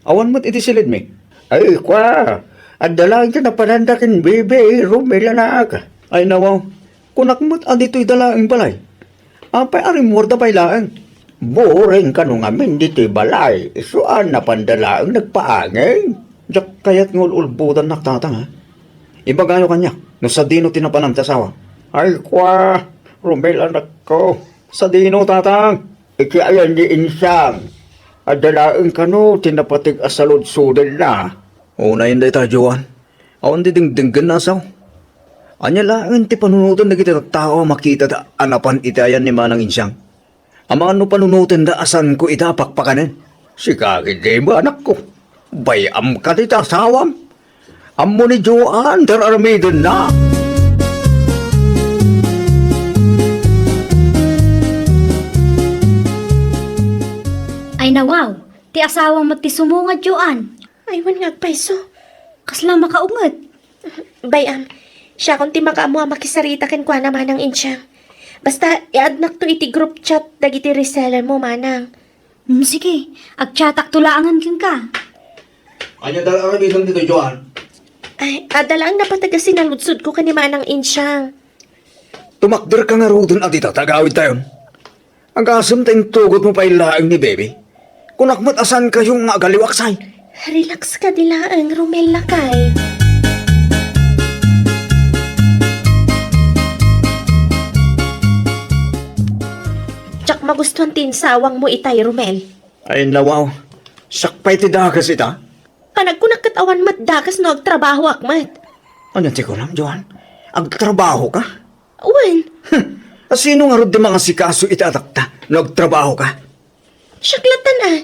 Awan mo't iti silid mi. Ay, kwa. At dalang ka na panandakin, bebe, Romel anak. Ay nawaw, kunak mo't adito'y dalaang balay. Apay aring morda pa'y laang. Boring ka nung amin dito'y balay. Isuan na pandalaang nagpaangay. Jak kaya't ngul ulbutan naktatang ha. Ibagayo kanya, no sa dino tinapanam tasawa. Ay, kwa. Romel anak ko. Sa dino tatang. Iki ayan ni Insang. At dalang ka no, tinapatig asalod-sudal na. Una yun day tajuan. Awan di dingdinggan na asaw. Anya lang ti panunutan na kita tao makita ta anapan itayan ni Manang Insyang. Ama ano panunutan da asan ko ita pakpakanin. Si kakindi mo anak ko. Bayam ka dita sawam. Amo ni Joan, dararamidan na. Ay nawaw, ti asawang mo ti sumungad Joan. Ay, wan nga paiso. Kasla makaungat. Bayam, siya kung ti makaamu makisarita ken kwa naman ang insyang. Basta, i-adnak to iti group chat dagiti reseller mo, manang. Sige, agtsatak tulaangan kin ka. Anya dala aramidan dito Joan. Ay, adala ang napatagasin na lutsud ko kani manang insyang. Tumakder ka nga rodon at ita tagawid tayon. Ang kasam tayong tugot mo pa ilaang ni baby. Kunakmat asan kayong nga galiwaksay. Relax ka dila ang Romel lakay. Tsak magustuhan tinsawang mo itay, Romel. Ay nawaw, sakpay ti dagas ita. Panag ko nakatawan matdakas no agtrabaho akmat. Ano ti ko lang, Joan? Agtrabaho ka? Uwan, Sino nga rin di mga sikaso itatakta? Nagtrabaho ka? syaklatan ah.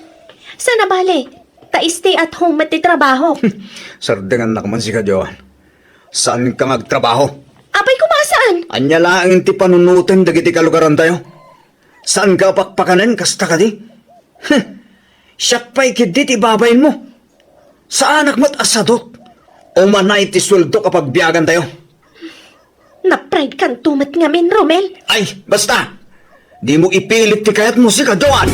Sana bale, ta-stay at home matitrabaho. Sardangan na kaman si ka, Joan. Saan ka magtrabaho? Apay kumasaan? Anya lang ti panunutin dagiti kalugaran tayo. Saan ka pakpakanan kasta ka di? Siyak pa'y kidi ti babayin mo. Sa anak mo't asadot. O manay ti sweldo kapag biyagan tayo. Na-pride kang tumat ngamin, Romel. Ay, basta! Di mo ipilit ti kayat mo si ka, Joan!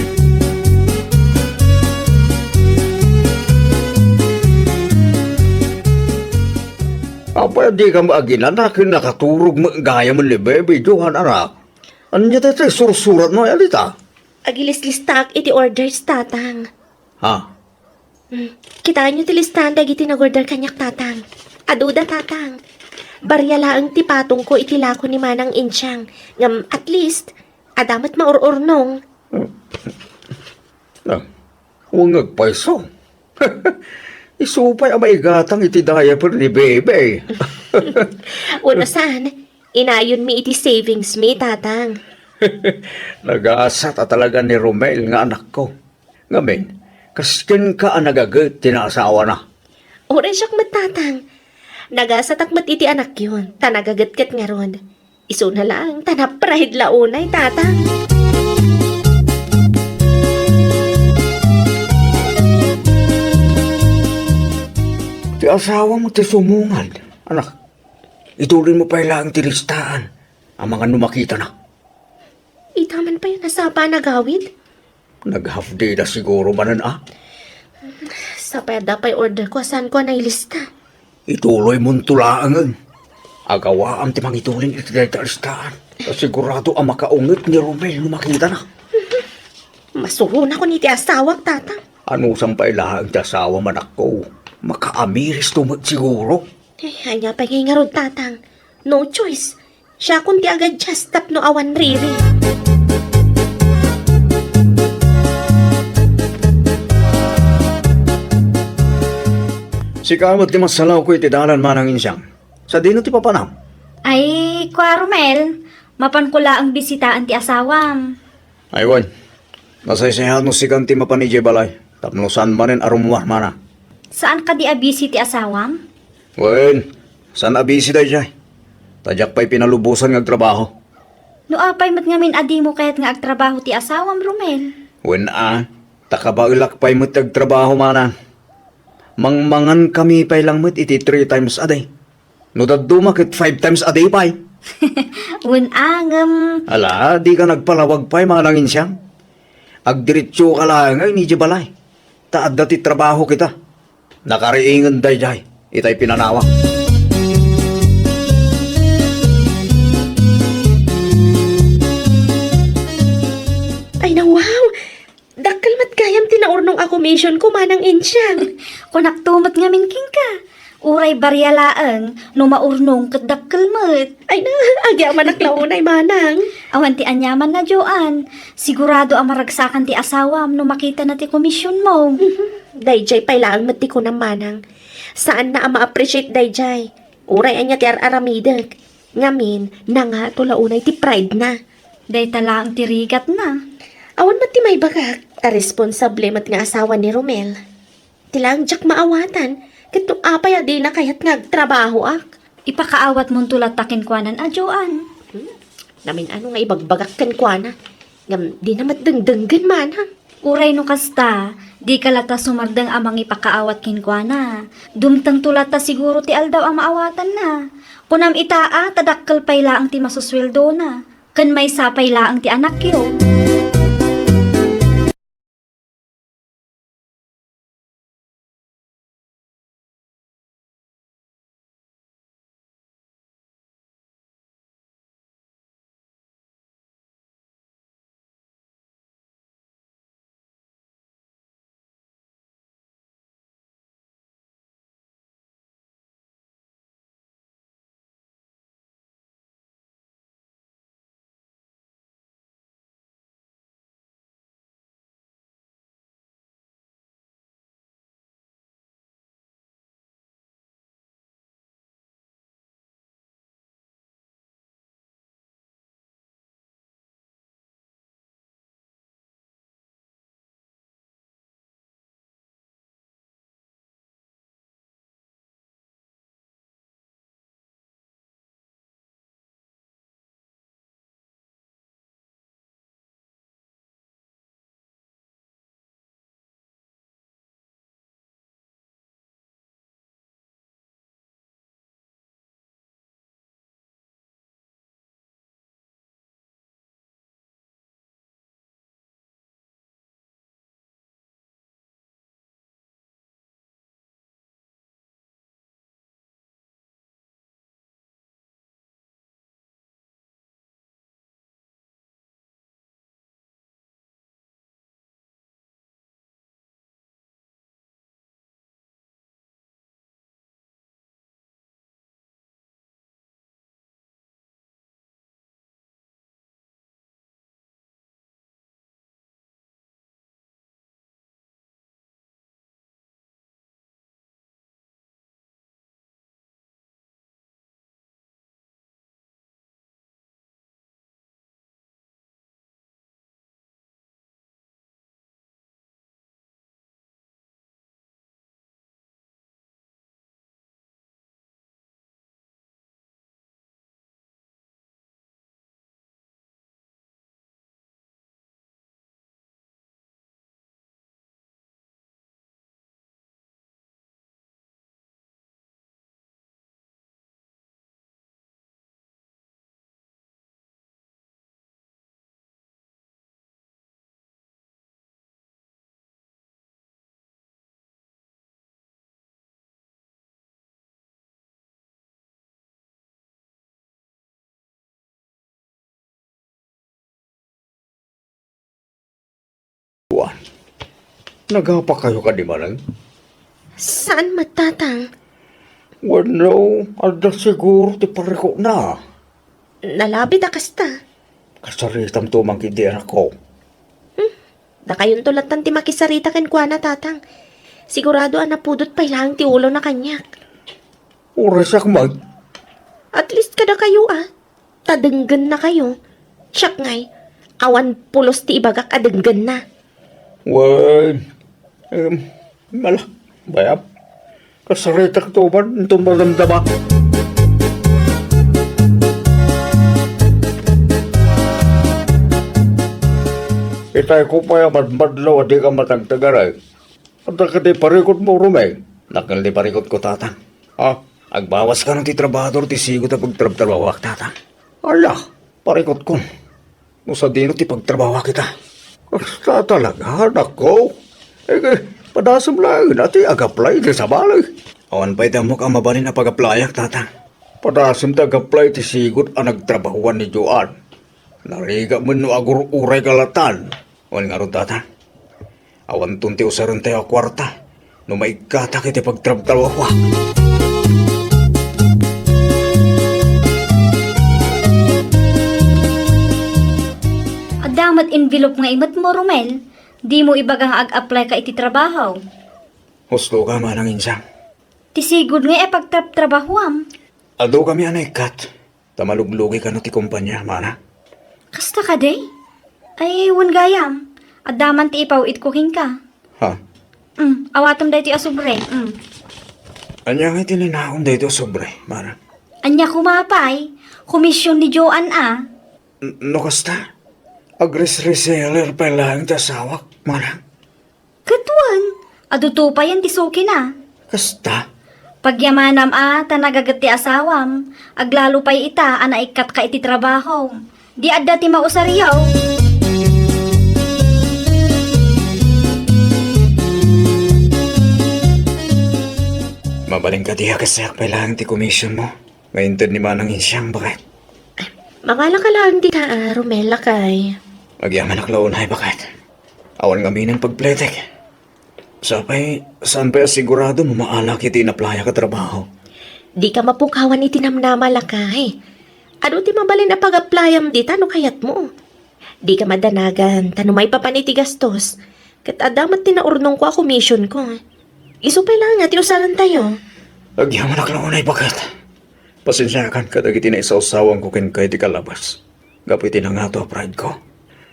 Apa di ka maaginan na nakatulog mo gaya mo ni baby, Joan anak. Anya tayo sursurat mo, alita? Agilis-listak iti orders tatang. Ha? Kitaan nyo ti listahan dagiti nag-order kanyak tatang. Aduda tatang. Barya laang ti patong ko iti lako ni Manang Insyang. Ngam at least, adamat maururnong. Huwag nagpaiso. Isupay ang maigatang iti diaper ni baby. Una saan, inayon mi iti savings mi tatang. Nag-aasa ta talaga ni Romel nga anak ko. Ngamin, kaskin ka ang nagagat tinaasawa na. Oray siyak matatang. Nagasatakmat iti anak yun. Tanagagat-gat nga ron. Iso na lang, tanaprahid launay tatang. Ti asawa mo ti sumungan. Anak, ituloy mo pa ilang tilistaan. Ang mga numakita na. Itaman pa yun nasapa nagawid. Nag-half day na siguro ba ah? Sa peda pa'y order ko, saan ko nailista? Ituloy mong tulaangan. Agawa ang timang itulin iti daytalistaan. Sigurado ang makaungit ni Romel numakita na. Masuro na ko ni ti asawak tatang. Ano sampay lahang ti asawa manak ko? Makaamiris tumag siguro. Hanya pa nga ron tatang. No choice. Siya kundi agad just tap no awan riri. Si kamot ti masalaw ko iti dalan Manang Insyang. Sa dino ti papanam. Ay, kwa Romel, mapan ko laang bisitaan ti asawam. Aywan, nasaysayahan mo si kanti mapanijay balay. Tapno saan manin arumuar mana. Saan ka di abisi ti asawam? Wen, saan abisi day jay? Tadyak pa'y pinalubusan ng trabaho. No apay mat ngamin adi mo kayat nga agtrabaho ti asawam, Romel. Wen takabailak pa'y mo't trabaho mana. Mangmangan kami pa'y lang mo't iti 3 times a day. No dumakit 5 times a day pa'y. Unangam. Ala, di ka nagpalawag pa'y Manang Insyang. Agdiritso ka lang ay ni balay. taad dati trabaho kita. Nakariingan day, itay pinanawak. Ay na wow! Dakkel mat kayam tinaurnong ako mission ko manang insyang. Kunaktumot nga minking ka. Uray baryalaang, no maurnong kadakkel met. Ay na, agya manaklaunay manang. Awan ti anyaman na Joan. Sigurado ang maragsakan ti asawam no makita na ti komisyon mo. Dayjay pailaang mati ko ng manang. Saan na ang ma-appreciate dayjay? Uray anya ti aramidag. Ngamin, na nga tulaunay ti pride na. Day tala ang tirigat na. Awan mati may bagak, a responsable mat nga asawa ni Romel. Tilang jak maawatan, kitong apay di na kayat nga trabaho ak. Ipakaawat mong tulat takin kwanan a Joan. Namin ano nga ibagbagak kan kwa na. Ngam, di na matdengdenggan man ha. Uray no kasta, di kalata sumardeng amang ipakaawat kinkwana. Dumtang tulata siguro ti aldaw ang maawatan na. Punam itaa, tadakkel pay laang ti masusweldo na. Kan may sapay laang ti anak yo. Juan, nagapa kayo ka di manang? Saan matatang? Wano, alda siguro ti pariko na. Nalabi da kasta. Kasaritam tumang kidira ko. Da kayon tulatan ti makisarita ken kwa na tatang. Sigurado ang napudot pa ilang ti ulo na kanyak. Oras akmag. At least kada kayo Tadenggan na kayo. Siyak ngay. Awan pulos ti ibagak adenggan na. Wan, malah, bayap. Kasarita ka tuman, itong maramdama. Itay ko pa yung madmadlaw at di ka matagtagaray. At nakadi parikot mo, Romel. Nakal di parikot ko, tatang. Agbawas Ka ng ti trabador, ti sigot na pagtrabawak, tatang. ala, Parikot ko. Musa dino ti pagtrabawa kita. basta talaga, anak ko. Padasam lang, atiag-apply ti sa balay. Awan pa'y damo ka mabalin na pag-aplayak, tatang. Padasam taag-apply ti sigod ang nagtrabahuan ni Joan. Nariga mo no agur uray kalatan. Awan nga ron, tatang. Awan tunti usaron tayo kwarta. No maigkata kiti pagtrabtrabaho. Adamat envelope nga imat mo, Romel. Di mo ibagang ag-apply ka iti trabaho. Husto ka manang insang. Tisigod nga pagtrabahuam. Ado kami anay kat. Tamaluglugi ka no ti kumpanya, mana. Kasta ka, day? Ay, wan gayam. Adaman ti ipaw itkuking ka. Ha? Awatom day ti asubre. Anya nga tininahon dito sobre, mana. Anya kumapay. Komisyon ni Joan ah. No kasta? Agres-reseller pa lang ti asawak, mana. Katuan. Aduto pa yan ti suki na. Kasta? Pagyamanam tanagagat ti asawam. Aglalo pa'y ita, anaikat ka iti trabaho. Di adda ti mausariyaw. Mabaling ka diya kasi pa lang ti komisyon mo. Ngayon ni manang insyang, bakit? Mangala ka lang di ka, Romel, lakay. Magyaman aklaunay, bakit? Awan nga minan pagpletek. Saan pa sigurado mo maala kiti na playa ka trabaho? Di ka mapukawan iti namnama, lakay. Ano ti mabalin na pag-applyam di, tano kayat mo? Di ka madanagan, tano may papaniti gastos. Kat adamat tinaurnong ko ako mission ko. Isupay lang nga, tinusaran tayo. Agyaman aklaunay, bakit? Pasensyakan ka dagiti na isaw-sawang ko ken kay ti kalabas. Gapitin na nga to pride ko.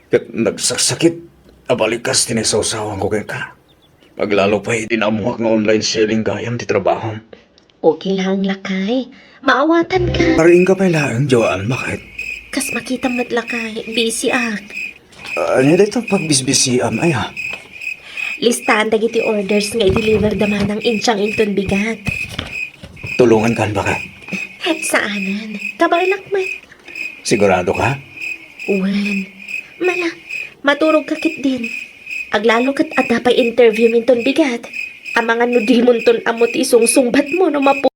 Kat nagsaksakit, abalikas tinisaw-sawang ko ken ka. Paglalo pa itinamuhak nga online selling gayam ti trabaho. Okay lang, lakay. Maawatan ka. Paring ka pa lang, Joan, bakit? Kas makita mo't lakay, busy ak. Ano dito pagbisbisiam, ay ha? Listahan dagiti orders nga i-deliver daman ng insyang inton bigat. Tulungan kan bakit? Saanan? Kabarlak man. Sigurado ka? Uwan. Mala, maturog kakit din. Aglalo kat atapay interview minton bigat. Ang mga nudimon ton amot isong sungbat mo no mapu...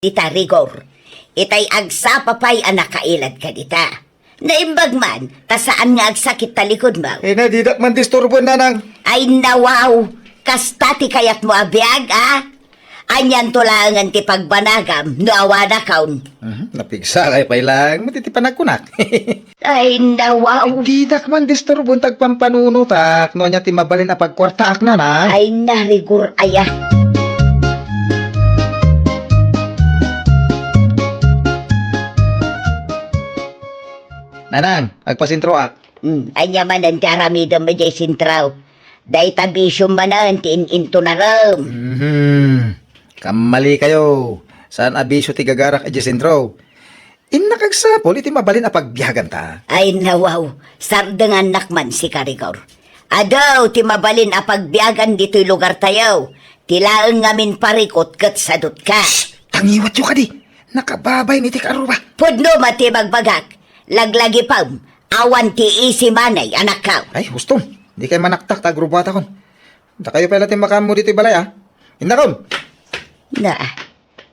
Dita rigor, itay agsa papay anak kailad ka dita. Naimbag man, tasaan nga agsakit talikod mo. Eh na, di man disturbo nanang. Ay nawaw, kastati kayat mo abiyag, Anyan tulangan ti pagbanagam, no awa na kaun. Napigsa kay pailang matitipan agkunak. Ay nawaw, Di man disturbo tagpampanunutak no nya ti mabalin a pagkwartaak na na. ay narigur aya. Nanang, agpasintro ak. Anya man ang tiaramida mo jay sintraw. Day tabisyo man ang into na ram. Kamali kayo. Saan abisyo ti gagarak a sentro? Innakagsapol iti mabalin a pagbiyagan ta. Ay nawaw, sardangan nakman si Karigor. Adaw, ti mabalin a pagbiyagan dito'y lugar tayo. Tilaang ngamin parikot kat sadot ka. Tangiwat yo ka di. Nakababay ni ti karuba. Pudno mati magbagak. Laglagi pam, awan ti isi manay anak ka. Ay, gusto. Di kayo manaktak ta grubata kon. Da kayo pala ti makamo dito balay ah. Indakon.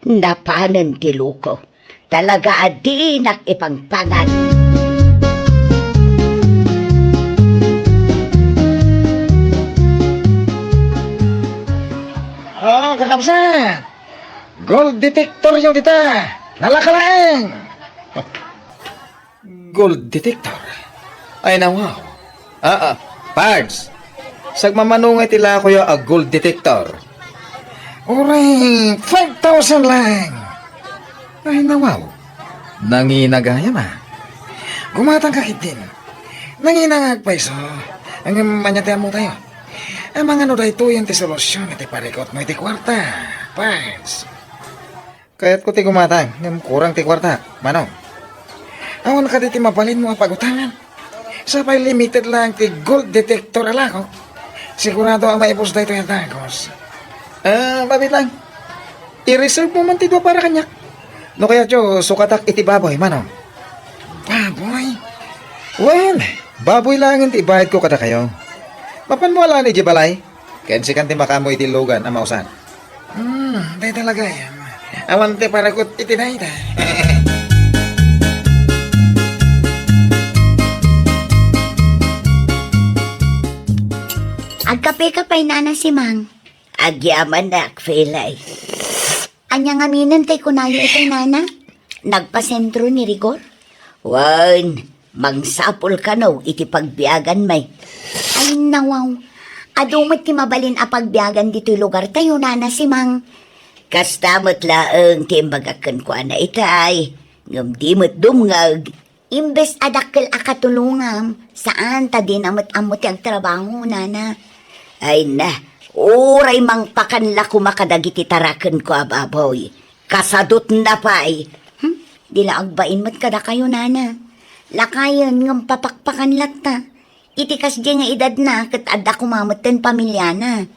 Napanan ti luko. Talaga adi nakipangpangan. Oh, kakapsan. Gold detector yung dita. Nalakalang. Gold detector? Ay na wow. Pards. Sagmamanungay tila ko yung gold detector. Uray, 5,000 lang. Ay na wow. Nanginagaya ma. Gumatang kakit din. Nanginangag paiso. Ang manyatihan mo tayo. Ang mga no dahito yung ti solusyon iti parikot mo iti kwarta. Pards. Kaya't ko ti gumatang. Kurang ti kwarta. Manong. Awan ka diti mapalin mo ang pagutangan. Sapay limited lang ti gold detector alako. Sigurado ang maipos dahito yung tangos. Babit lang. I-reserve mo man ti dua para kanyak. No kaya tiyo, sukatak iti baboy, manong. Baboy? Well, baboy lang ang ibayad ko kada kayo. Mapan mo ala ni Jibalay. Kensi kan ti makamo iti logan ang mausan. Day talaga yan. Awan ti parakot iti dayta. Agkape-kapay na si Mang. Agyaman na, Kfelay. Anya nga minan tay kunayo itay nana. Nagpasentro ni Rigor? Wan, mangsapol ka no, iti pagbiagan may. Ay nawaw. Adumot ti mabalin a pagbiyagan dito'y lugar tayo nana si Mang. Kastamot laang timbagakan ko na itay. Ngam di mo't dumngag. Imbes adakkel akatulungam. Saan ta din amot-amot ang trabaho nana. Ay na, oray mang pakanla kumakadagiti tarakan ko ababoy. Kasadot na pa'y. Dila agbain mat kada kayo nana. Lakayan ngam papakpakan latta. Itikas di nga edad na kat adda kumamatan pamilya na.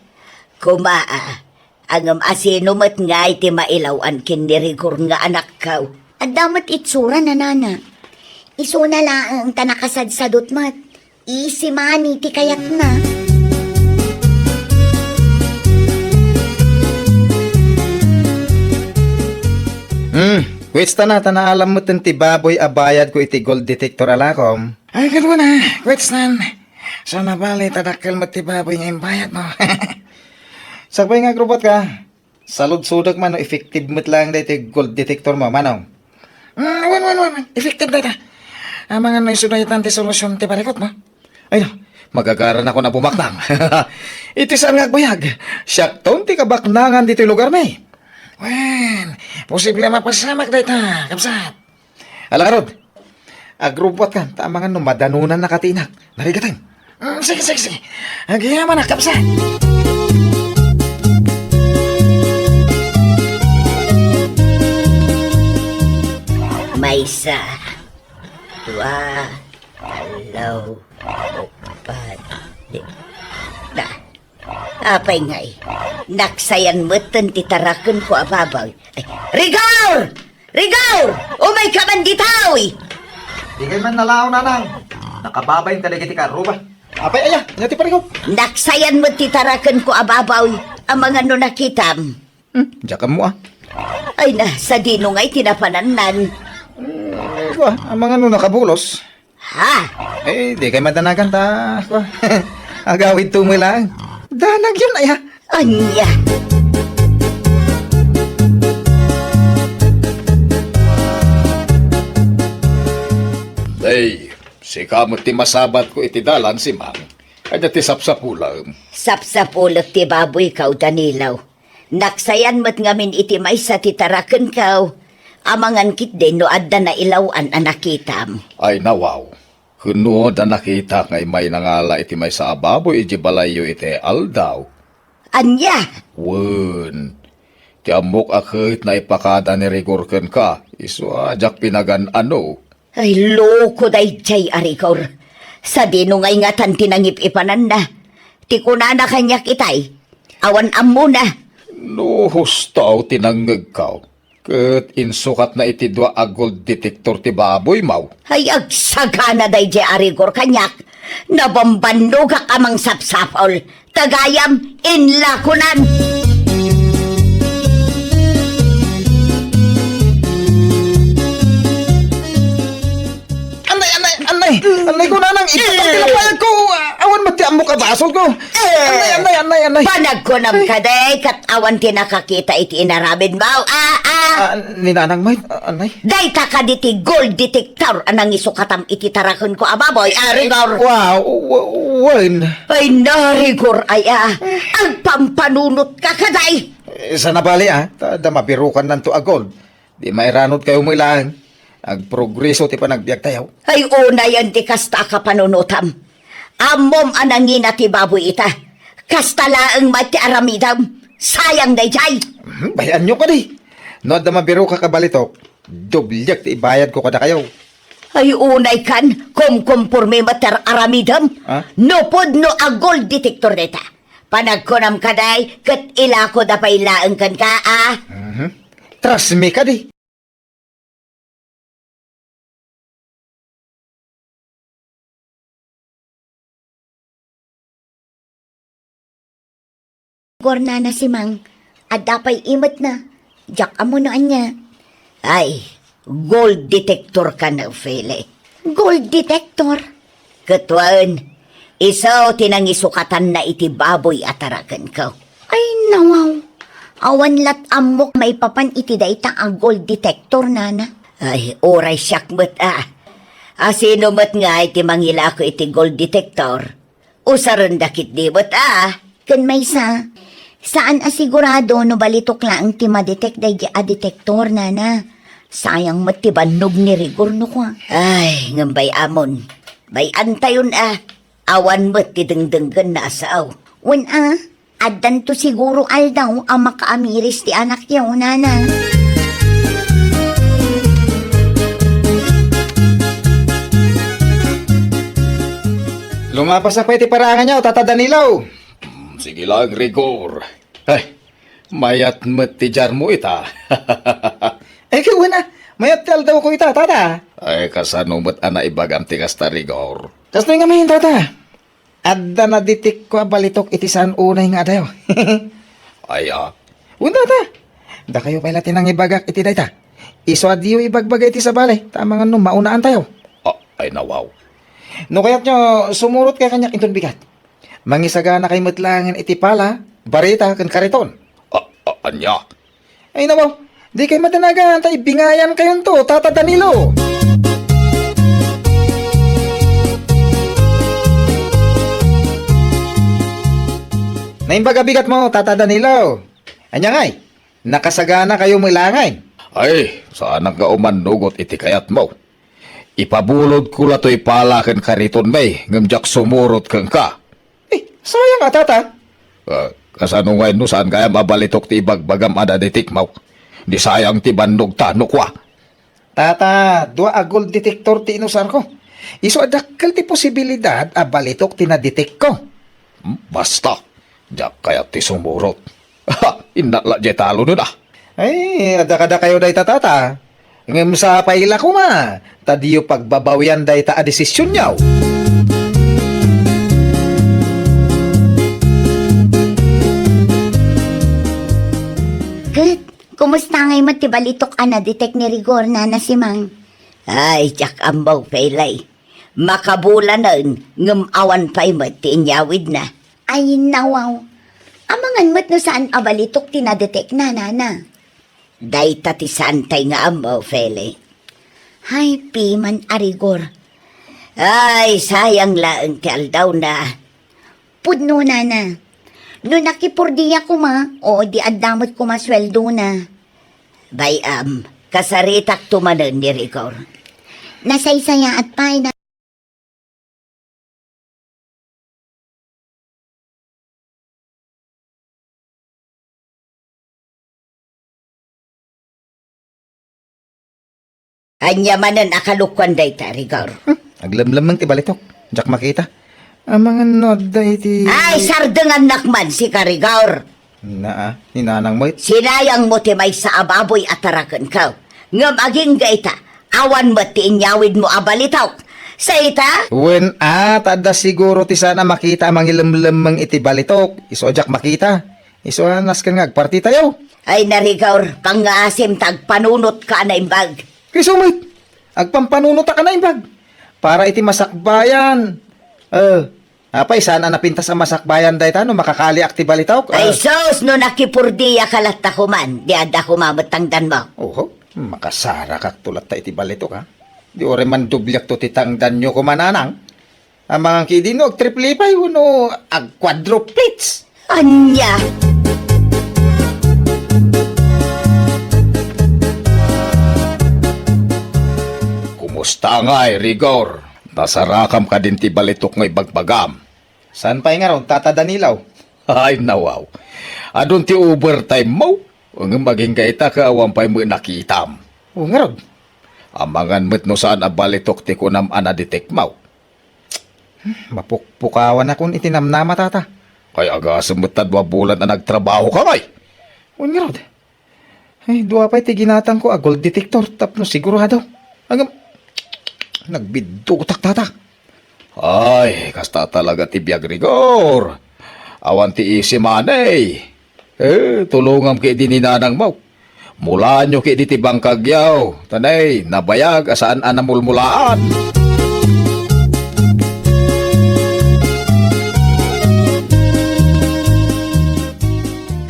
Kumaa, angam asino mat nga iti mailawan kindirigor nga anak kaw. Adamat itsura na nana. Iso na lang tanakasadsadot mat. Isi mani ti kayat na. Kwets na alam mo ti baboy abayad ko iti gold detector alakom. Ay, kalwa na. Kwets na. Sana bali tadakkel mo ti baboy nga imbayad mo. Sakbay nga grubot ka. Salud-sudak man, effective mo't lang dahil iti gold detector mo, manong. Wan. Effective dahil ang mga naisunayitan ti solusyon ti parikot mo. Ay no, magagaran ako na bumaknang. Iti saan nga agbayag. Siyak ti kabaknangan dito lugar may. Wen, posible mapasamak dahil ta, kapsat. Alakarod, agrupot ka, tamangan no madanunan na katinak. Narigatan. Sige. Agyaman na, kapsat. Maysa, dua, alaw, upat, na. Apay ngay, naksayan mo't titarakan ko ababaw. Rigor! Umay ka man ditaw! Di kayo man nalaw nanang. Nakababay talaga ti karuba. Apay aya, ngati parikot. Naksayan mo't titarakan ko ababaw, ang mga no nakitam. Diyan mo ah. Ay na, sa dino ngay tinapananan. Ang mga no nakabulos. Ha? Eh, di kay madanagan ta. Agawid tumoy lang. Danag yun ay ha. Anya? Day, si kamot ti masabat ko iti dalan si Mang. Kanya ti sapsapulang. Sapsapulot ti baboy kaw, Danilaw. Naksayan mat ngamin iti may sa titaraken kaw. Amangan kit din no adda na ilawan ang nakitam. Ay nawaw. Kuno da nakita ngay may nangala iti may sa ababoy iti balayo iti aldaw. Anya? Wen. Ti amok akit na ipakada ni Rigor ken ka. Isu ajak pinagan ano. Ay, loko day jay arikor. Sa dinungay nga tan tinangip-ipanan na. Ti kunana kanyak itay. Awan amo na. Luhos tao tinangag ka. Ket insukat na iti dua a gold detector ti baboy maw. Ay, agsagana day jay arikor kanyak. Nabambando ka kamang sapsapol. Tagayam, inlakunan. Anay ko nanang ipapagtilapayag ko. Awan mati amok ka basol ko. Anay. Panag ko nam kaday, kat awan tinakakita iti inarabid mo. Ninanang may, anay. Day ka diti gold detector anang isukatam iti tarakon ko ababoy, Rigor. Wow, wen. Ay, narigor aya. Ang pampanunot ka kaday. Sa nabali tada mapirukan nanto a gold. Di mairanot kayo mo ilang. Agprogreso ti panagbiag tayaw. Ay, una yan di kasta ka panunutam. Amom anangin ti baboy ita. Kasta laang mati aramidam. Sayang day jay. Bayan nyo ka di. No da mabiro ka kabalitok. Dublyag ti ibayad ko kada kayo. Ay, unay kan, kumkumpurme mater aramidam. No no a gold detector neta. Panagkunam kaday, kat ilako da pailaang kan ka, Trust me ka di. Gorna na si Mang, at dapay imot na. Diyak amo na anya. Ay, gold detector ka na, Fele. Gold detector? Katwan, isaw tinangisukatan na iti baboy atarakan ka. Ay, nawaw. Awan lat amok may papan iti dayta ang gold detector, nana. Ay, oray siyak mat Asino mat nga iti mangila ko iti gold detector. Usaron dakit di mat Kan may saan asigurado no balitok lang ti madetect day a detektor, nana. Sayang matibanog ni Rigor no ko. Ay, ngambay amon. Bay antayon Awan mo't ti dengdenggan na asaw. Wen addan to siguro aldaw ang makaamiris ti anak yaw, nana. Lumapas na pa iti parangan niya, Tata Danilaw. Sige lang, Rigor. Ay, mayat matijar mo ita. Kaya na, mayat tal daw ko ita, Tata. Ay, kasano mo't ana ibagam ti kasta, Rigor. Kas na nga mahin, Tata. Adda na ditik ko balitok iti saan unay nga dayo. Ay, Tata. Da kayo pala tinang ibagak iti dayta. Iso adiyo ibagbaga iti sa balay. Tama nga maunaan tayo. Ay, nawaw. No kaya't nyo, sumurot kay kanyak inton bigat. Mangisagana kay matlangan iti pala, barita kan kariton. Anya? Ay nawaw, di kay madanagan, tay bingayan kayon to, Tata Danilo. Naimbaga bigat mo, Tata Danilo. Anya ngay, nakasagana kayo milangay. Ay, saan ang kaumanugot iti kayat mo? Ipabulod ko la to'y palakan kariton may, ngamjak sumurot kang ka. Sayang Tata. Kasano ngayon no, saan kaya mabalitok ti ibagbagam adaditik mo? Di sayang ti bandog tanok wa. Tata, dua a gold detector ti inusan ko. Iso adakkel ti posibilidad a balitok ti nadetect ko. Basta, jak kaya ti sumurot. Inala je talo nun Ay, ada-kada kayo day Tata. Ngem sa paila ko ma, tadiyo pagbabawian day ta a desisyon niyaw. Good. Kumusta ngay matibalitok na detect ni Rigor, nana si Mang? Ay, jak ambaw pelay. Makabula nun, ngam awan pa'y mat ti inyawid na. Ay, nawaw. Amangan mat no saan abalitok tinadetek na, nana. Day tati santay nga amo, Fele. Hay, piman arigor. Ay, sayang laeng ti aldaw na. Pudno, nana. No nakipurdiya ko ma, o di adamot ko masweldo na. Bayam, kasaritak tumanon ni Rigor. Nasaysaya at pay na. Anya manan akalukwan day ta, Rigor. Aglamlamang ti balitok. Jak makita. Mga noday ti... Ay, sardengan nakman si Karigor. Ni nanang mo Sinayang mo ti may sa ababoy at tarakan ka. Ngam aging gaita, awan mo ti inyawid mo abalitaw. Sa ita? When tada siguro ti sana makita mangilamlamang iti balitok. Iso jak makita. Iso anas ka nga agparti tayo. Ay narigor, pangaasim tag panunot ka na imbag. Kiso mate, agpampanunot ka na imbag. Para iti masakbayan. Apay, sana napinta sa masakbayan dahi no makakali akti balitaw. Ay sos, no nakipurdiya kalat ako man, di ada ko mamatangdan mo. Oho, makasara kak tulat ta iti balitok ha. Di ore man dublyak to titangdan nyo kumananang. Ang mga kidino, ag triple pay, uno, ag quadruplets. Anya? Kumusta nga Rigor? Nasarakam ka din ti balitok nga ibagbagam. Saan pa nga ron, Tata Danilaw? Ay, nawaw. Adun ti overtime mo? Ang maging kaita ka awan pa'y mo nakitam. O nga ron. Amangan mo't no saan abalitok ti kunam anaditek mo. Mapukpukawan akong itinamnama, Tata. Kaya agasam mo't tadwa bulan na nagtrabaho ka ngay. O nga ron. Ay, duwa pa'y ti ginatang ko a gold detector tapno sigurado. Ang nagbiddutak, Tata. Ay, kasta talaga ti biag Rigor. Awan ti isi manay. Tulungam kay di ninanang mo. Mula nyo kay di ti bangkagyaw. Tanay, nabayag asaan anamulmulaan.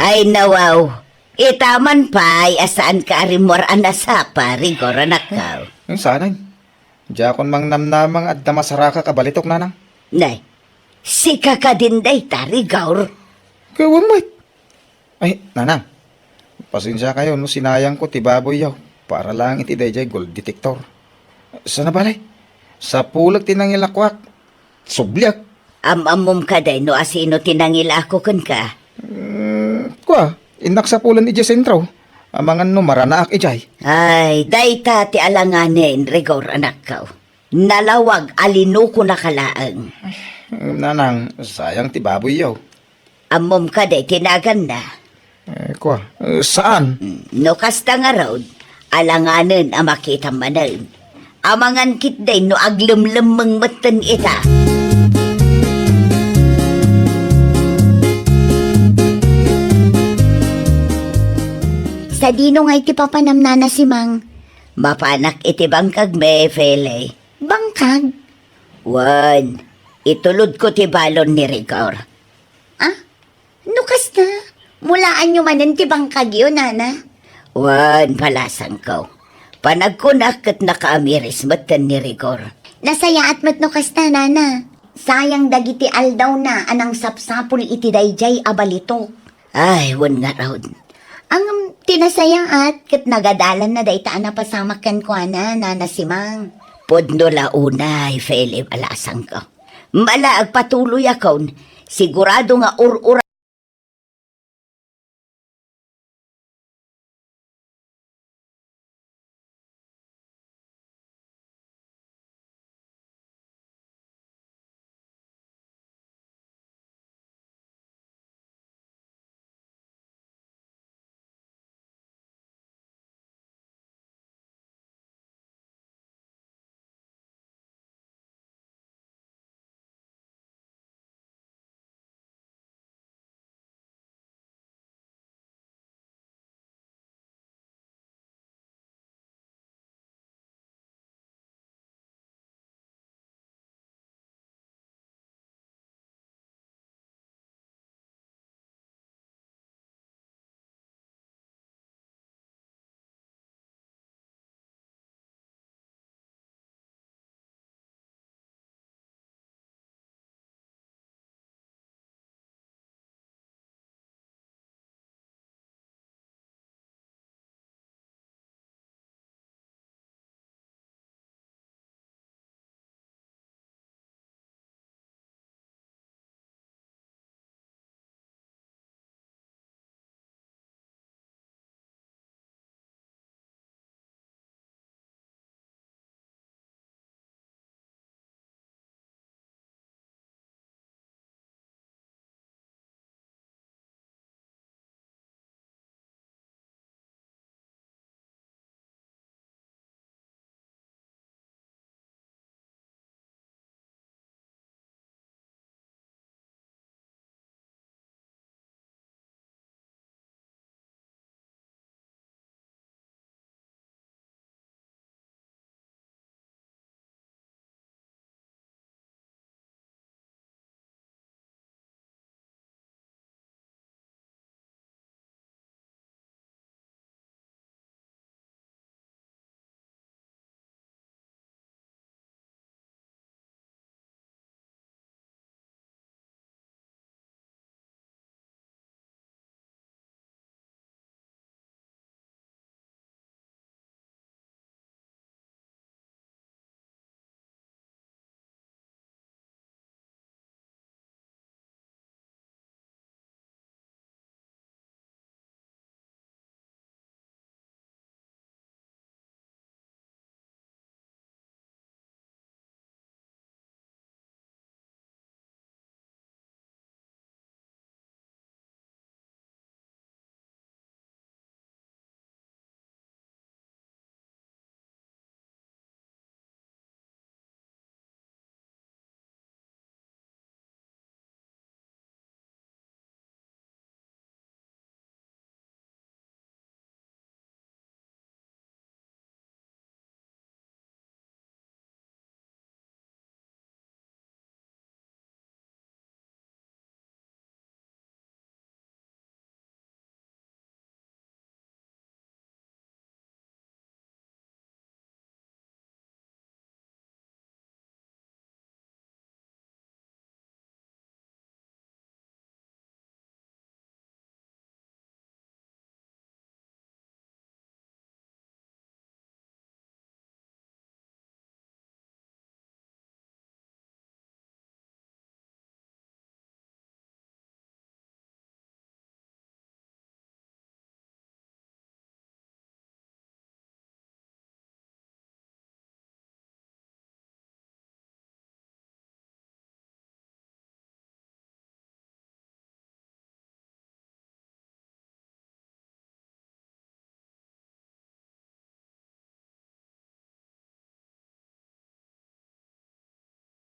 Ay nawaw, itaman pa'y asaan ka arimor anasapa, Rigor anak ka. Yung sanay. Diya kon mang namnamang at damasaraka kabalitok nanang. Nay, si kakadinday ta, Rigor. Kawang mate. Ay, nanang. Pasensya kayo no sinayang ko ti baboy yaw. Para lang iti dayjay gold detector. Sana balay? Sa pulag tinangilakwak. Sublyak. Amamom ka day no asino tinangila ako kun ka. Kwa, inak sa pulan iti sentraw. Amangan no maranaak ijay. Ay, dayta ti alanganin, Rigor anak ka. Nalawag alino ko nakalaang. Nanang, sayang ti baboy yaw. Amom ka day tinagan na. Kwa, saan? No kasta nga raw, alanganin ang makita manan. Amangan kit day no aglumlumang matan ita. Sa dino nga iti papanamnana si Mang. Mapanak iti bangkag me, Fele. Bangkag? Wan, itulod ko ti balon ni Rigor. Ah? Nukas na? Mulaan nyo manan ti bangkag yun, nana? Wan, palasang ko. Panagkunak kat nakaamiris matan ni Rigor. Nasaya at mat nukas na, nana. Sayang dagiti aldaw na anang sapsapul iti dayjay abalito. Ay, wan nga raw. Ang tinasaya at kat nagadalan na dayta na pasamakan ko na nanasimang. Podno launay, Philip, alasang ko. Mala agpatuloy akon, sigurado nga ur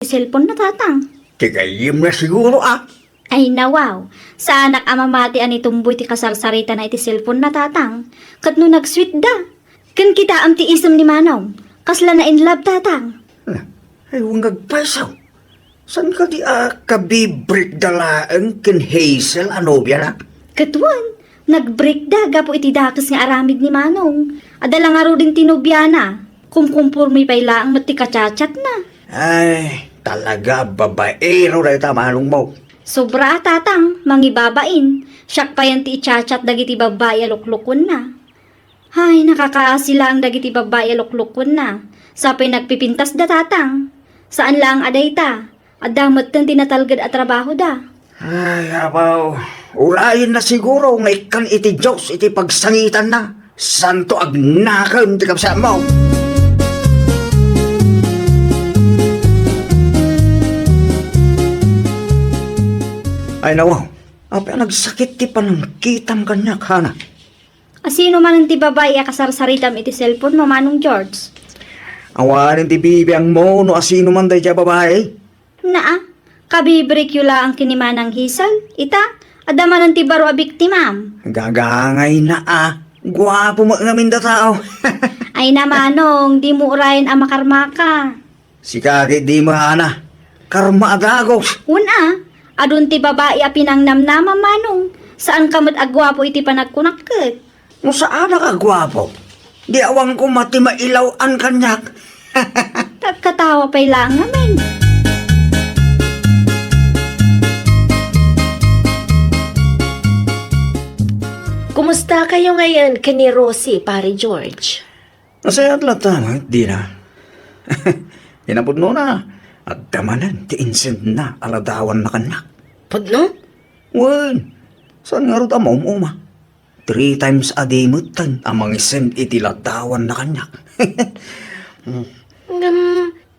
cellphone na tatang. Tigayim na siguro Ay nawaw, sa anak amamati ani tumboy ti kasarsarita na iti cellphone na tatang. Kat no nag-sweet da. Kan kita am ti isem ni Manong. Kasla na in love tatang. Ay, huwag nagpasaw. San ka di kabibrik dalaan ken Hazel anobya na? Katuan, nag-break da gapo iti dakas nga aramid ni Manong. Adala nga ro din tinubyana. Kumkumpurmi pa'y laang mati kachachat na. Ay, talaga babaero na itamanong mo. Sobra tatang, mangibabain. Siyak pa yan ti ichat-chat dagiti babae aluklukon na. Ay, nakakaasila ang dagiti babae aluklukon na. Sapay nagpipintas da tatang. Saan lang aday ta? Adamot ng tinatalgad at trabaho da. Ay, abaw. Ulayin na siguro nga ikan iti Diyos iti pagsangitan na. Santo agnakan ti kapsa mo. Ay nawaw, apa nagsakit ti panangkitam kanyak, hana? Asino man ang ti babae akasarsaritam iti cellphone mo, Manong George? Awanin ti bibiyang mo no asino man day siya babae. Naa, kabibrik yula ang kinimanang hisal. Ita, adaman ang ti baro a biktimam. Gagangay na Gwapo mo ngamin da tao. Ay na Manong, di mo urayan ang makarmaka. Si kakit di mo, hana. Karma adagos. Una, adun ti babae a pinangnamnama Manong. Saan kamot agwapo iti panagkunakket? No saan ka gwapo? Di awang ko mati mailaw an kanyak. Tagkatawa pa'y lang namin. Kumusta kayo ngayon kani Rosie, pare George? Nasayat lang tama, di na. Inapod no na. At damanan, ti insent na, aladawan na kanyak. Pudno? Wen, saan nga ro ta maumuma? 3 times a day mutan, amang isend iti ladawan na kanyak.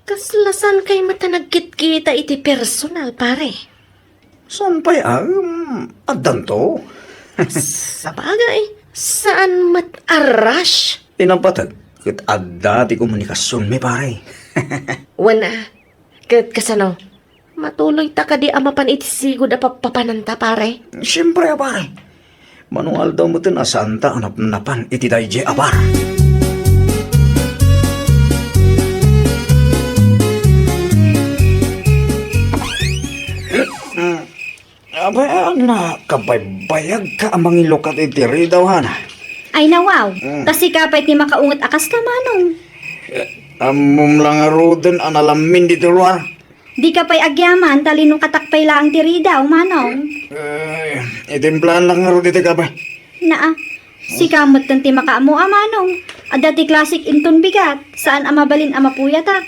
Kaslasan kay mata nagkit-kita iti personal, pare. Saan pa adan to? Sa bagay, saan mat-arash? Inampatag, kit adda ti komunikasyon mi pare. Wana, kasano, matuloy ta ka di amapan iti sigod a papananta, pare. Siyempre pare, manual daw mo tin asanta anap-napan iti dayje apar. Abay, na, kabaybayag ka amang ilokat itiri daw, hana. Ay nawaw, kasi kapay ti makaungat akas ka Manong. Amom lang aro din analamin dito luar. Di ka pa'y agyaman, talinong katakpay lang tiri daw, Manong. Itimplan lang aro dito ka ba? Naa, si kamot ng ti makaamu Manong. Ada ti klasik inton bigat, saan amabalin amapuyata.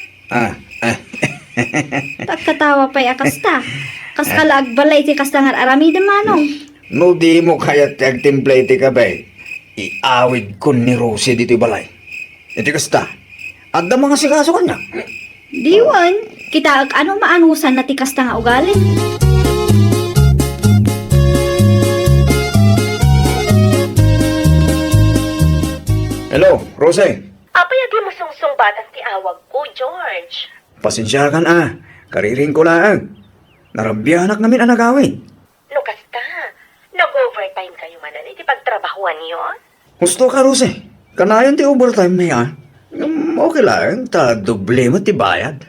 Tagkatawa pa'y akas ta. Kas kalaag balay ti kastangar aramid Manong. No di mo kaya tagtimplay ti ka ba? Iawid ko ni Rosie dito balay. Iti kasta, adda mga sikaso kanya. Diwan, kita ag ano maanusan na ti kasta nga ugali. Hello, Rosie. Apay agi mo sungsung batang ti awag ko, George. Pasensya ka na. Kariring ko lang. Narabyanak namin ang nagawin. No kasta, nag-overtime kayo manan iti pagtrabahuan yon? Gusto ka, Rosie. Kanayon ti overtime na yan. Okay lang, ta doble mo ti bayad.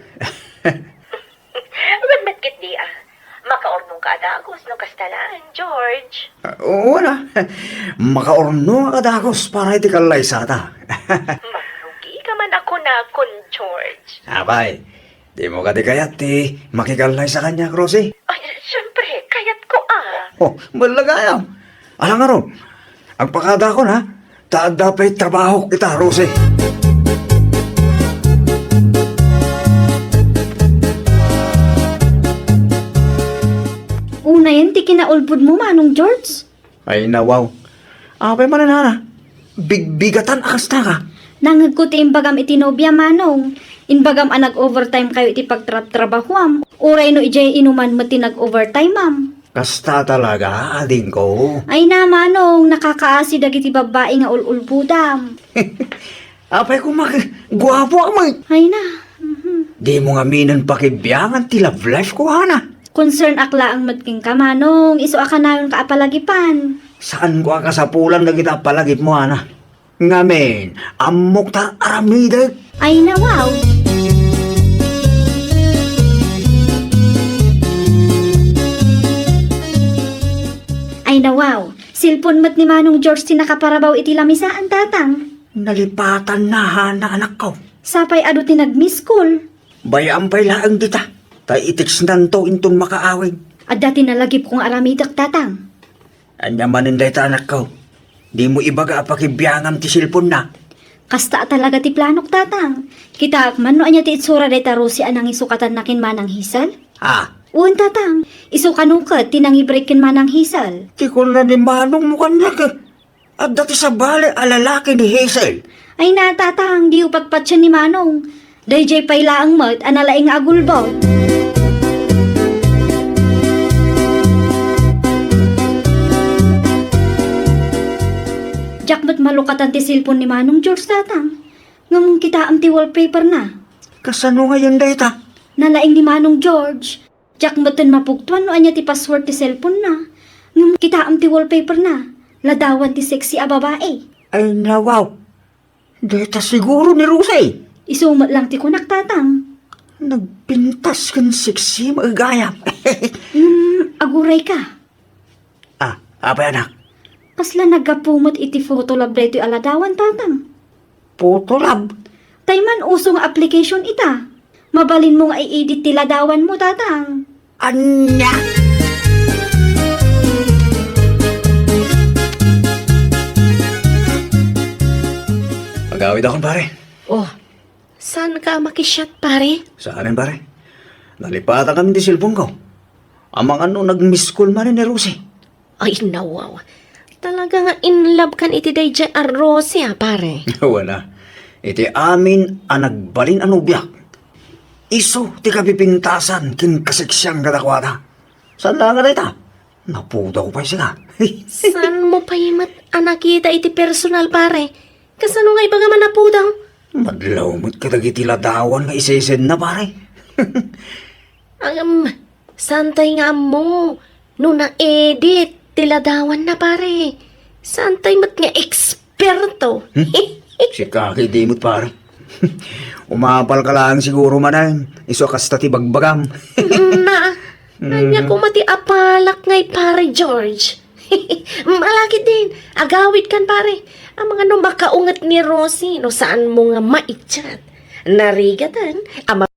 Wag matkit di makaornong ka adagos no kasta lang, George. Oo na. Makaorno ka dagos para iti kalay sa ta. Marugi ka man ako na kun, George. Abay, di mo ka di kayat ti makikalay sa kanya, Rosie. Ay, syempre, kayat ko Oh, malagayam. Alang nga ron, ang pakada ko na, taada pa'y trabaho kita, Rosie. Una yan, ti kinaulbud mo Manong George. Ay nawaw. Apay mananana. Bigbigatan akas na ka. Nangag ko ti imbagam iti nobya Manong. Inbagam anag overtime kayo iti pagtrabahuam. Uray no ijay inuman mo ti nag-overtime ma'am. Kasta talaga, ading ko. Ay na Manong, nakakaasi dagiti babae nga ululbudam. Apay ko guwapo ka, may. Ay na. Di mo nga minan pakibiyangan ti love life ko, Hana. Concern akla ang matking kamanong, iso aka nayon kaapalagipan. Saan ko akasapulan na kita palagip mo, Hana? Ngamen, amok ta aramidag. Ay na wow! Ay na wow! Silpon mat ni Manong George tinakaparabaw iti lamisaan tatang. Nalipatan na, Hana, anak ko. Sapay ado tinag-miss call. Bayaan pa'y laang kita. Tay itiks nanto inton makaawin. At dati nalagip kong aramidak tatang. Anya maninday ta, anak ko. Di mo ibaga pakibiyangam ti silpon na. Kasta talaga ti planok tatang. Kita man no anya ti itsura day tarusi anang isukatan nakin manang hisal? Ah, Uwan tatang, isukanukat tinangibrekin manang hisal. di ko na ni Manong mo kanyak. At dati sa bale, alalaki ni Hazel. Ay na tatang, di upatpat siya ni Manong. Dayjay payla ang mat, analaing agulbaw. Jack mat malukatan ti silpon ni Manong George tatang. Ngamong kita am ti wallpaper na. Kasano ngayon data? Nalaing ni Manong George. Jack maten mapugtuan no anya ti password ti cellphone na. Ngamong kita am ti wallpaper na. Ladawan ti sexy a babae. Ay nawaw. Data siguro ni Rusay. Isumat lang ti kunak tatang. Nagpintas kan sexy magagayam. Aguray ka. Apay anak. Kasla nagapumot iti photolab da ito aladawan tatang. Photolab. Tayman usong application ita. Mabalin mong i-edit ti ladawan mo tatang. Anya. Magawid akong pare. Oh, saan ka makisyat, pare? Sa akin pare. Nalipatan kami di silpong ko. Amang ano nag-miss call man ni Rosie. Ay, nawaw. Talaga nga in love kan iti day dyan arrosi, pare. Wala. Iti amin ang nagbalin ano biyak. Iso, ti kapipintasan, kin kasiksyang kadakwata. Saan lang ka na ita? Naputa ko pa siya. Saan mo pa imat anakita iti personal, pare? Kasano nga iba nga manapudaw? Madlaw mo't katagiti ladawan nga isa-isen na pare. Santay nga mo. No na-edit, tiladawan na, pare. Santay mat nga eksperto. Si Kaki di mo't pare. Umapal ka lang siguro manan. Iso kasta ti bagbagam. Nanya ko mati apalak ngay, pare George. Malaki din. Agawid kan, pare. Ang mga no makaungat ni Rosie, no saan mo nga maitchat. Narigatan, ang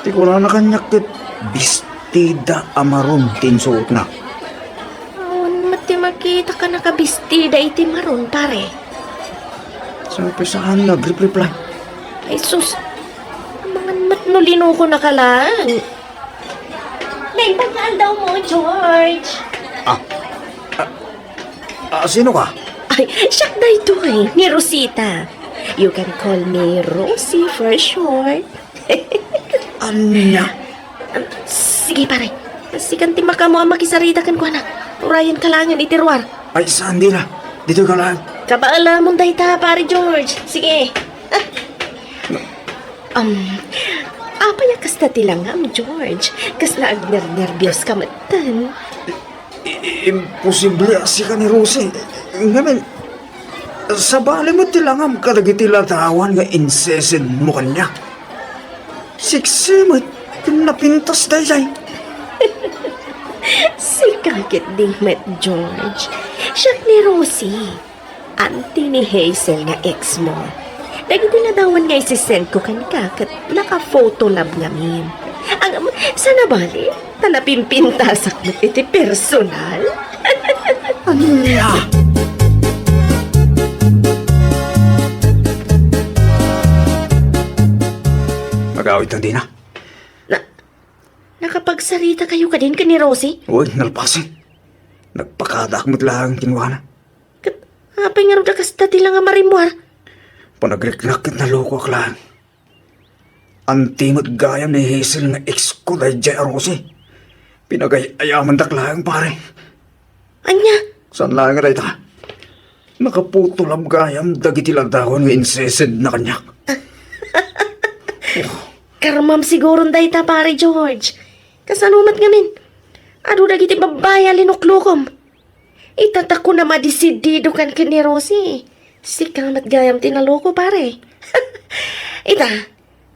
Ti ko na kanyak ket bistida amaron tinsuot na. Awan mati makita ka nakabistida iti maron, pare. Sa umpisahan nag-reply. Ay sus, mga matnulino ko nakalaan. Naibagaan daw mo, George. Sino ka? Ay, siyak na ito ni Rosita. You can call me Rosie for short. Anya? Sige, pare. Sikan timaka mo ang makisarita kan ko na. Urayan kalangan itirwar. Ay, saan di na? Dito ka lang. Kabaala mong dayta, pare George. Sige. Apa ya kas na tilangam, George? Kas na agner-nervyos ka matan. Imposible si ka ni Rosie. Ngayon, sa bali mo tilangam kadagitilatawan nga incessant mo kanya. Siksi mo, napintas dahil. Si kakit di met, George. Siyak ni Rosie. Auntie ni Hazel nga ex mo. Dagiti na dawan nga isisend ko kan kakat naka-photo lab ngamin. Ang sana bali, tanapimpintasak mo iti personal. Anya? Magawit na din na. Nakapagsarita kayo ka din ka ni Rosie? Uy, nalpasin. Nagpakadak mo't lang kinuha na. Apay nga rin kastati lang nga marimuar. Panagriknakit na loko ak lang. Antimot gayam ni Hazel nga ex ko dahil Jay Rosie. Pinagay-ayaman dak lang pare. Anya? Saan lang nga ta? Nakaputulab gayam dagiti lagdahon nga incessant na kanyak. Karmam siguro dayta pare George. Kasanumat ngamin. Ado dagiti babaya linuklukom. Itatak ko na madisidido kan ni Rosie. Si kamat gayam tinaloko pare. Ita,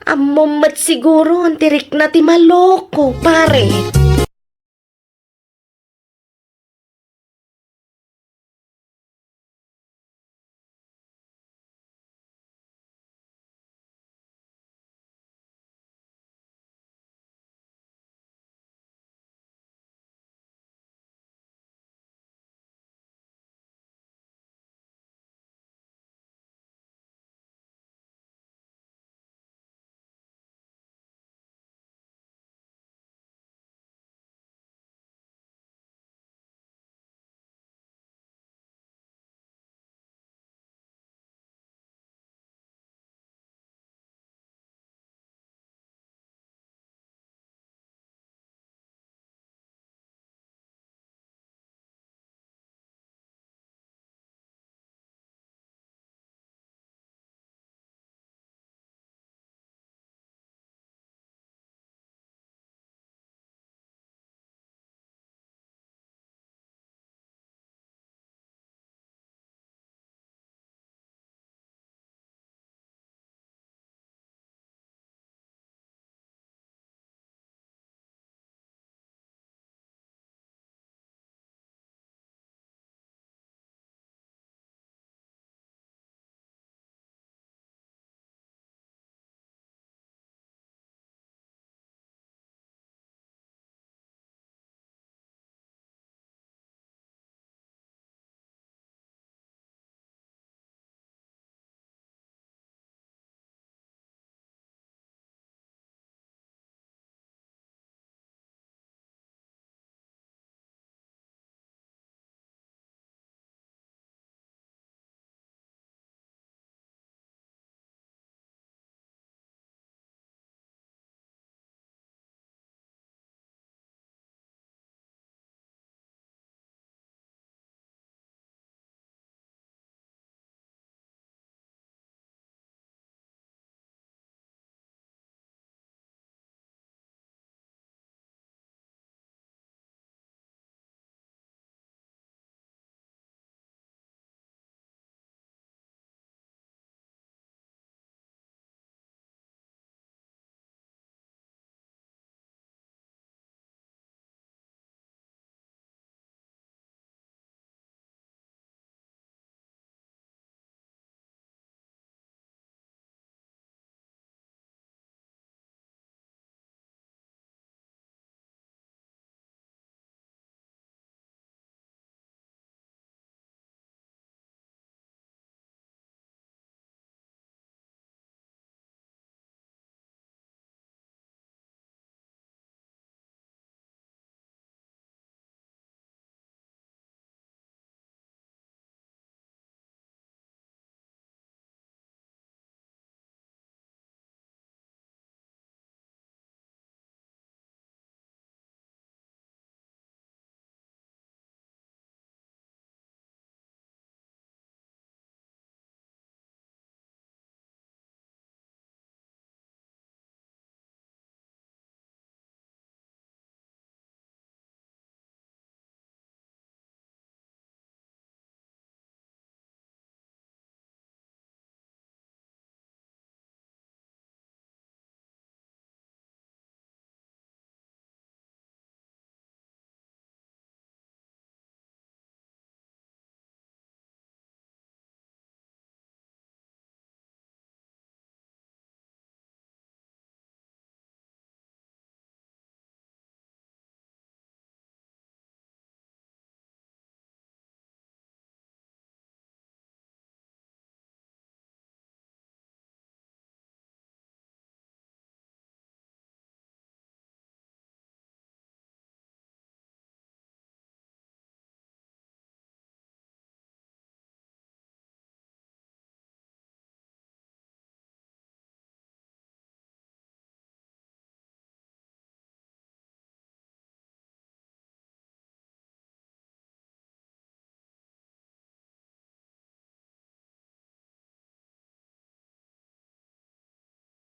amomat siguro ang tirik na ti maloko pare.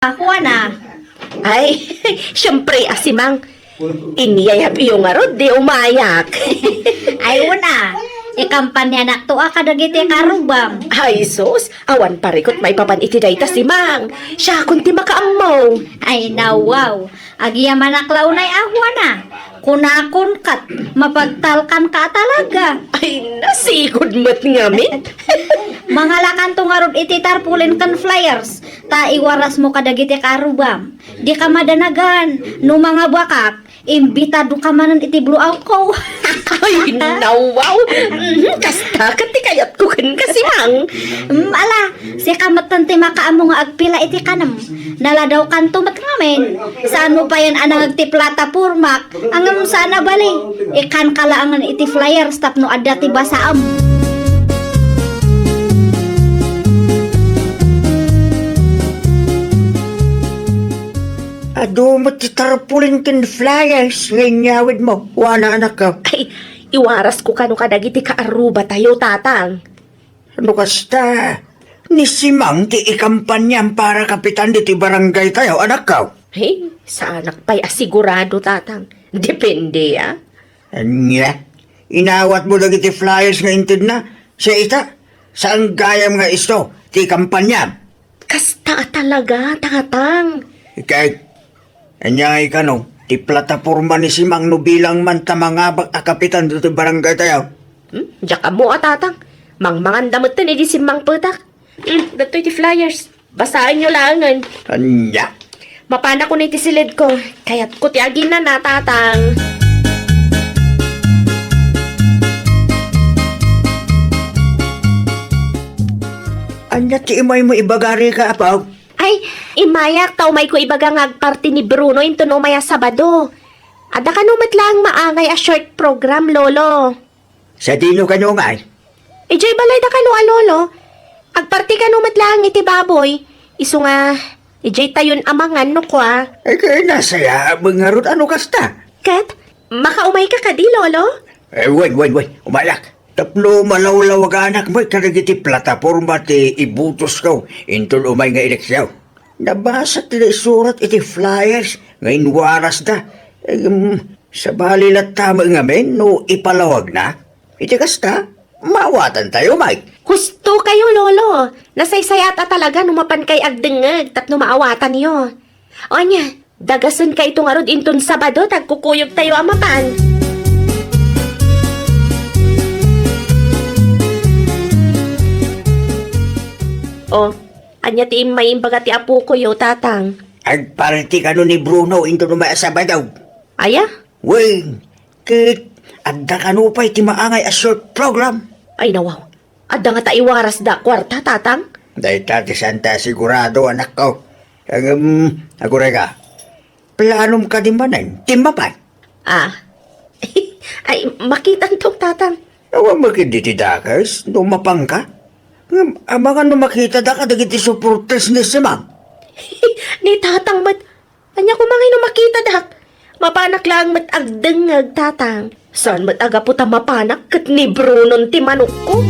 Ako na. Ay, syempre, asimang. Iniyayap iyo nga rod, di umayak. Ay, una. Ikampanya na to kadagiti karubam. Ay, sus, awan parikot may papan iti dayta si Mang. Siya kunti makaamaw. Ay, nawaw. Agiyaman aklaw na'y ahwa na. Kunakon kat, mapagtalkan ka talaga. Ay, nasigod mo't ngamin. Mga lakan to nga rod iti tarpulin kan flyers. Ta iwaras mo kadagiti karubam. Di ka madanagan. No mga bakak, imbitado ka manan iti blue out ko. Ay, nawaw. Kasta kati kayat ko kan kasi Mang. Ala, si kamatan ti makaamo nga agpila iti kanam. Naladaw kanto mat ngamin. Saan mo pa yan anang agti platapormak? Angam sana bali. Ikan kalaangan iti flyers tapno adda ti basaam. Ado mo titarpulin kin flyers ngayon nyawid mo. Wala anak ka. Ay, iwaras ko kano kadagiti kaaruba tayo, tatang. Ano kasta? Ni Simang ti ikampanyam para kapitan di ti barangay tayo, anak ka. Hey, sa anak pa'y asigurado, tatang. Depende, ah. Anya, inawat mo lagi ti flyers nga intid na. Sa ita, saan gayam nga isto, ti kampanyam. Kasta talaga, tatang. Kahit, anyay ka no, ti plataporma ni Simang no bilang man tamangabak a kapitan do ti barangay tayo. Diyak mo, tatang. Mangmangan damot ni di simang putak. Dato'y ti flyers. Basahin nyo langan. Anya, Mapana ko na iti silid ko. Kaya't ko ti agin na, tatang. anya ti imay mo ibagari ka apaw. Ay, imayak tao may ko ibagang agparti ni Bruno into no maya Sabado. Ada ka numat lang maangay a short program, lolo. Sa dino ka nyo nga Ijay balay da ka no, lolo. Agparti ka numat lang iti baboy. Isu nga, ijay tayon amangan no kwa. ay kaya nasaya mangarot ano kasta. Kat, makaumay ka di, lolo? Wait, umalak. Tapno malawlaw ka anak mo, karagiti plataforma ti ibutos ko, intol umay nga eleksyaw. Nabasa tila isurat iti flyers, ngayon waras da. Sa balilat tama nga men, no ipalawag na. Iti kasta, mawatan tayo, Mike. Gusto kayo, lolo. Nasaysayata talaga numapan kay agdengag tapno maawatan niyo. O nya, dagasan ka itong arod inton Sabado, tagkukuyog tayo amapan. O, anya ti may imbaga ti apo ko yo, tatang. Agparti ka no ni Bruno, intol umay Sabado. Aya? Wait, kit, agda ka no pa'y ti maangay a short program. Ay nawaw. Adda nga taiwaras da kwarta, tatang. Dahil tati santa sigurado anak ko. Ako ka. Planom ka din manan, timapan. Ah. Ay, makitan tong tatang. Awa makiditidakas, lumapang ka. Mga makita da ka dagiti supporters ni Simang. Ni tatang mat. Anya ko mangay no makita dak. Mapanak lang mat agdengag, tatang. Saan mat aga po ta mapanak kat ni Brunon ti manok ko?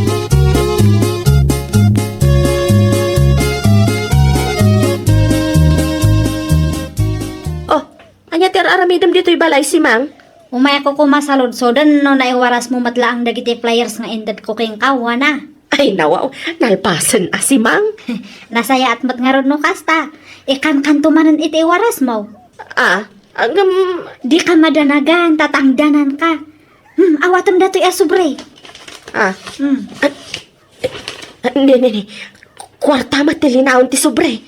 Oh, anya ti aramidam dito'y balay si Mang? Umay ako kumasalod so dan no naiwaras mo matlaang dagiti flyers nga indad ko keng kawa na. Ay nawaw, nalpasan si Mang. Nasaya at mat nga rod no kasta. Ikan kantumanan iti iwaras mo. Ah, Di ka madanagan, tatangdanan ka. Awatam dato'y asubre. Hindi. Kwarta matilinaon ti sobre.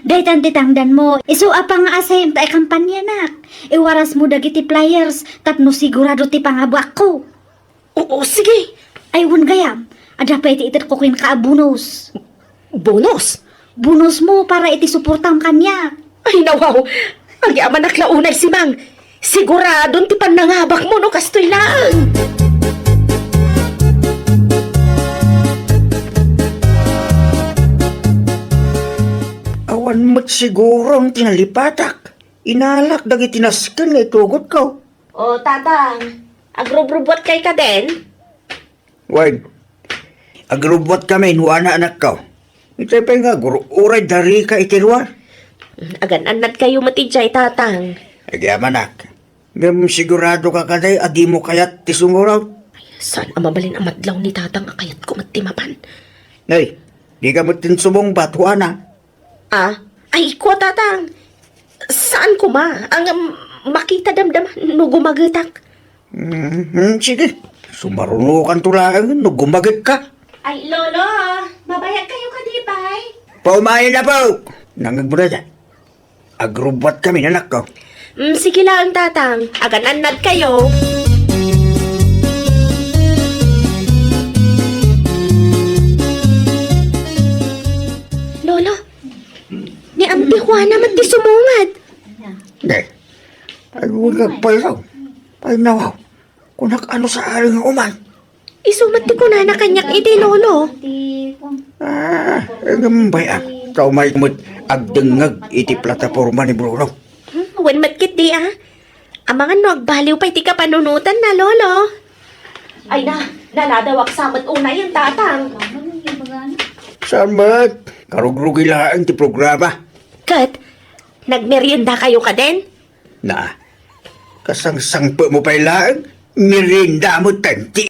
Daytan titangdan mo. Isu apang asayem ta kampanya nak. Iwaras mo dagiti flyers, tapno sigurado ti pangabak ko. Oo, sige. Aywan gayam, ada pa iti itit ko kin kaabunos. Bonus? Bonus mo para iti suportam kanya. Ay, nawaw. Ang yaman naklaunay si Mang. Siguradon ti panangabak mo no kastoy lang. Awan mo't siguro ang tinalipatak. Inalak dagiti nasken nga itugot ko. O, tatang. Agrub-rubot kay ka din? Wait, agrubot kami, nuwa na anak ko. Itay pa nga, uray dari ka itirwa. Agan anad kayo matijay tatang. Agyaman nak. Ngam sigurado ka kaday, adi mo kayat ti sumuraw. Saan ang mabalin ang madlaw ni tatang akayat ko magtimapan? Nay, di ka mo tinsumong batuan na. Ah, ay ko tatang. Saan ko ma? Ang makita damdam no gumagatak. Sige, sumarunukan tulaan, no gumagit ka. Ay lolo, mabayag kayo kadipay. Paumahin na po! Nangagbura dyan. Agrubat kami, anak ko. Sige lang tatang, agan anad kayo. Lolo, ni Auntie Juana man ti sumungad. Hindi. Ay, huwag kagpayaw. Ay, nawaw. Kung ano sa aring umay. Isumat ti ko na kanyak iti lolo. Gambay ah. Kaumay mo't agdengag iti plataforma ni Bruno. Wan matkit di ah. Amangan no agbaliw pa iti kapanunutan na lolo. Ay na, naladawak samat unay ang tatang. Saan ba't? Karugrugi lang ti programa. Kat, nagmerienda kayo ka din? Na, kasangsangpo mo pa ilang, mirinda mo tanti.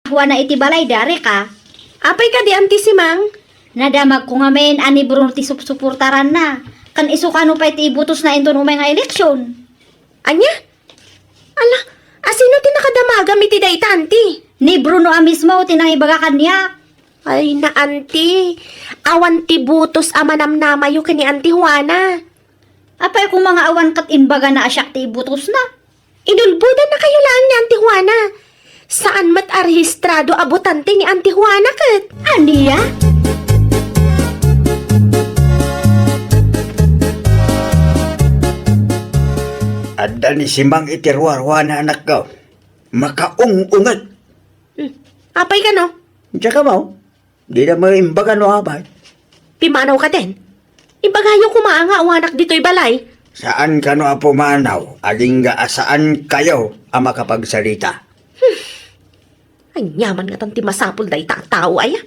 Huwa na iti balay, dari ka. Apay ka di amti si Mang? Nadamag ko nga men, ani Bruno ti supsuportaran na. Kan isukano pa iti ibutos na inton umay nga eleksyon. Anya? Ala, asino ti nakadamagam iti day tanti? Ni Bruno a mismo, tinangibaga kanya. Ay na anti, awan ti butos amanamnamayo ka ni Auntie Juana. Apay kung mga awan kat inbaga na asyak ti ibutos na. Inulbudan na kayo lang ni Auntie Juana. Saan mat arhistrado abotante ni Auntie Juana kat? Aniya? Adda ni si Mang itirwarwa na anak ko. Makaung-ungat. Apay ka no? Diyan ka mo. Di na mo imbaga no abay. Pimanaw ka din. Ibagayo kumaanga awanak dito'y balay. Saan ka no apumanaw? Aling nga asaan kayo ang makapagsalita? Ay, nyaman nga tanti masapul day tao ay.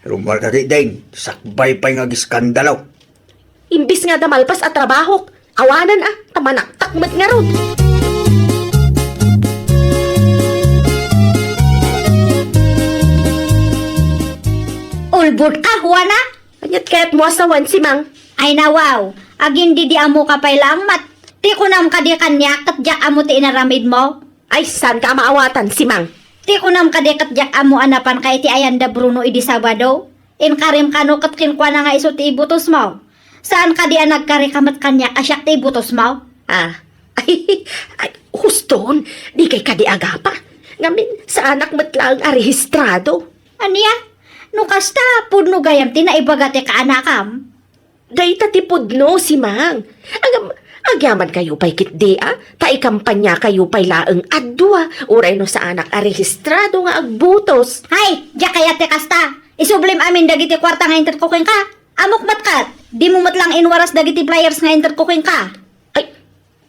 Rumar ka ding, sakbay pa nga giskandalaw. Imbis nga damalpas at trabaho, awanan tamanak takmat nga rod. Ulbod ka, Juana? Anyat kaya't mo asawan si Mang. Ay nawaw, agin di amo ka pay lang mat. Ti kunam ka di kanya, kat jak amo ti inaramid mo. Ay, saan ka maawatan si Mang? Ti kunam ka di kat jak amo anapan kay ti Ayanda Bruno idi Sabado. Inkarim kano kat kinkwa na nga iso ti ibutos mo. Saan ka di nagkari kamat kanya asyak ti ibutos mo? Ay, huston, di kay kadi agapa. Ngamin, sa anak matlang arehistrado. Aniya? No kasta, pudno gayam ti naibaga ti kaanakam. Day tatipod no si Mang. Agyaman kayo pa'y kitdi ta ikampanya kayo pa'y laeng adwa. Uray no sa anak arehistrado nga agbutos. Hay, diya kaya ti kasta. Isublim amin dagiti kwarta nga interkuking ka. Amok matkat, di mo matlang inwaras dagiti players nga interkuking ka. Ay,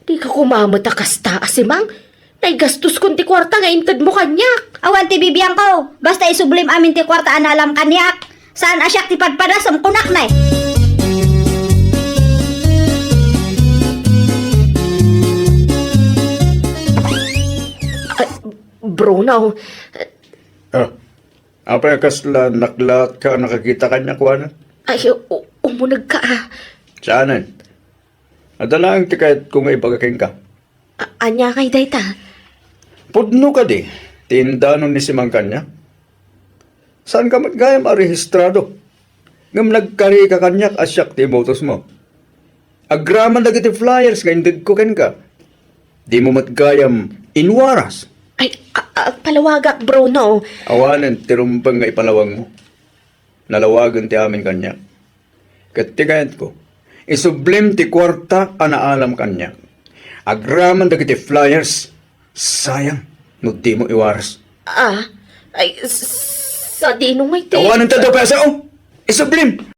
di ka kumamata kasta si Mang. Naigastos kun ti kwarta nga intad mo kanyak. Awan ti bibiyang ko, basta isublim amin ti kwarta analam kanyak. Saan asyak ti padpadasam kunak na eh. Bruno, Apa yung kasla naklat ka nakakita kanya kuwanan? ay, umunag ka Saanan? Adala ang tikayat kung ibagaking ka. Anya kay dayta. Pudno ka di. Tindanon ni si Mang kanya. Saan ka matgayam arehistrado? Ngam nagkari ka kanyak asyak ti motos mo. Agraman na kiti flyers nga indid ko ken ka. Di mo matgayam inwaras. Ay, palawagak, Bruno. Awanan tirumpang nga ipalawang mo. Nalawagan ti amin kanya. Katigayat ko. Isublim ti kwarta anaalam kanya. Agraman dagiti flyers. Sayang, no di mo iwaras. Ay, sa dinong may ti. Awanan ta daw pesa o! Isublim!